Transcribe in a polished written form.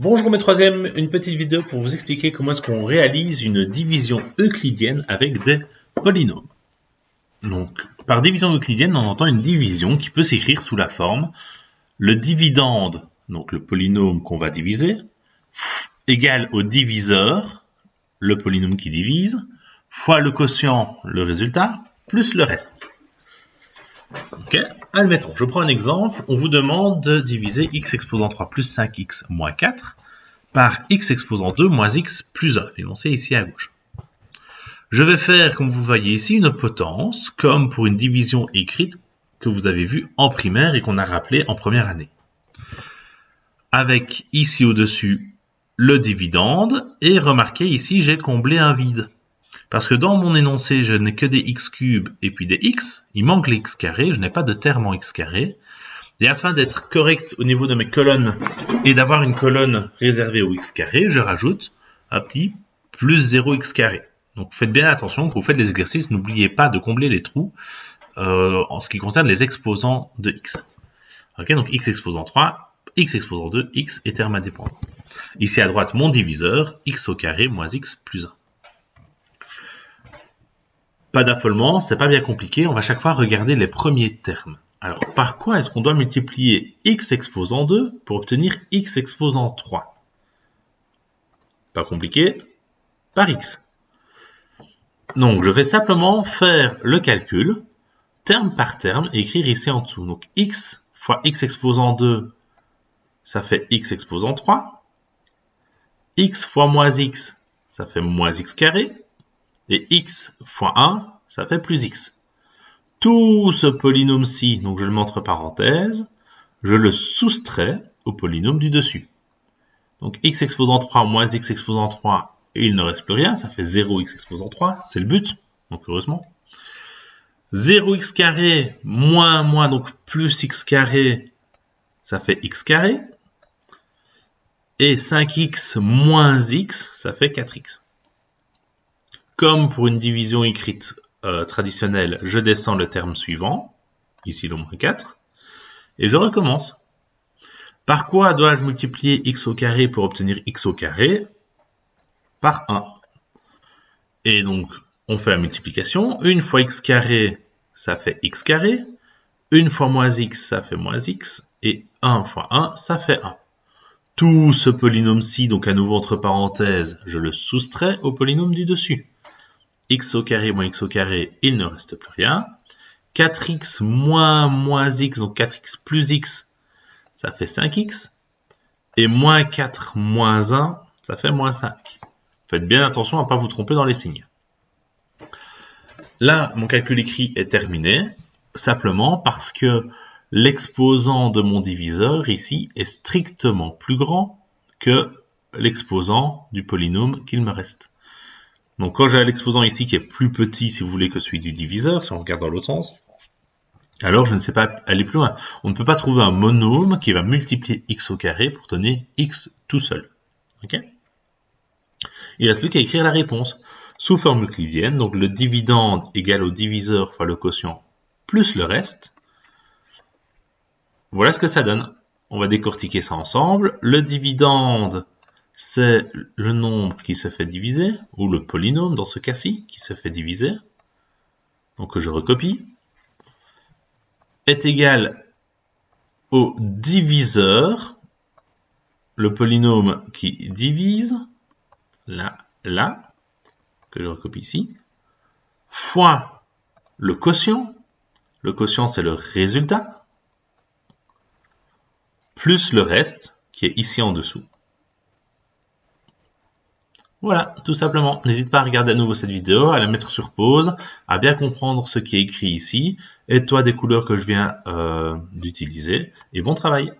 Bonjour mes troisièmes, une petite vidéo pour vous expliquer comment est-ce qu'on réalise une division euclidienne avec des polynômes. Donc, par division euclidienne, on entend une division qui peut s'écrire sous la forme le dividende, donc le polynôme qu'on va diviser, égal au diviseur, le polynôme qui divise, fois le quotient, le résultat, plus le reste. Ok, admettons, je prends un exemple, on vous demande de diviser x exposant 3 plus 5x moins 4 par x exposant 2 moins x plus 1, énoncé ici à gauche. Je vais faire, comme vous voyez ici, une potence, comme pour une division écrite que vous avez vue en primaire et qu'on a rappelé en première année. Avec ici au-dessus le dividende, et remarquez ici, j'ai comblé un vide. Parce que dans mon énoncé, je n'ai que des x cubes et puis des x, il manque les x carrés, je n'ai pas de terme en x carré. Et afin d'être correct au niveau de mes colonnes et d'avoir une colonne réservée au x carré, je rajoute un petit plus 0x carré. Donc faites bien attention, quand vous faites les exercices, n'oubliez pas de combler les trous en ce qui concerne les exposants de x. Ok, donc x exposant 3, x exposant 2, x et terme indépendant. Ici à droite, mon diviseur, x au carré moins x plus 1. Pas d'affolement, c'est pas bien compliqué, on va chaque fois regarder les premiers termes. Alors, par quoi est-ce qu'on doit multiplier x exposant 2 pour obtenir x exposant 3? Pas compliqué, par x. Donc, je vais simplement faire le calcul, terme par terme, et écrire ici en dessous. Donc, x fois x exposant 2, ça fait x exposant 3. X fois moins x, ça fait moins x carré. Et x fois 1, ça fait plus x. Tout ce polynôme-ci, donc je le mets entre parenthèses, je le soustrais au polynôme du dessus. Donc x exposant 3 moins x exposant 3, et il ne reste plus rien, ça fait 0x exposant 3, c'est le but, donc heureusement. 0x carré moins, donc plus x carré, ça fait x carré. Et 5x moins x, ça fait 4x. Comme pour une division écrite traditionnelle, je descends le terme suivant, ici le moins 4, et je recommence. Par quoi dois-je multiplier x au carré pour obtenir x au carré? Par 1. Et donc, on fait la multiplication. Une fois x carré, ça fait x carré. Une fois moins x, ça fait moins x. Et 1 fois 1, ça fait 1. Tout ce polynôme-ci, donc à nouveau entre parenthèses, je le soustrais au polynôme du dessus. X au carré moins x au carré, il ne reste plus rien. 4x moins x, donc 4x plus x, ça fait 5x. Et moins 4 moins 1, ça fait moins 5. Faites bien attention à ne pas vous tromper dans les signes. Là, mon calcul écrit est terminé, simplement parce que l'exposant de mon diviseur ici est strictement plus grand que l'exposant du polynôme qu'il me reste. Donc quand j'ai l'exposant ici qui est plus petit, si vous voulez, que celui du diviseur, si on regarde dans l'autre sens, alors je ne sais pas aller plus loin. On ne peut pas trouver un monôme qui va multiplier x au carré pour donner x tout seul. Okay, il ne reste plus qu'à écrire la réponse. Sous forme euclidienne, donc le dividende égale au diviseur fois le quotient plus le reste. Voilà ce que ça donne. On va décortiquer ça ensemble. Le dividende, c'est le nombre qui se fait diviser, ou le polynôme dans ce cas-ci, qui se fait diviser. Donc je recopie. Est égal au diviseur, le polynôme qui divise, là, que je recopie ici, fois le quotient c'est le résultat, plus le reste, qui est ici en dessous. Voilà, tout simplement. N'hésite pas à regarder à nouveau cette vidéo, à la mettre sur pause, à bien comprendre ce qui est écrit ici, et toi des couleurs que je viens d'utiliser, et bon travail!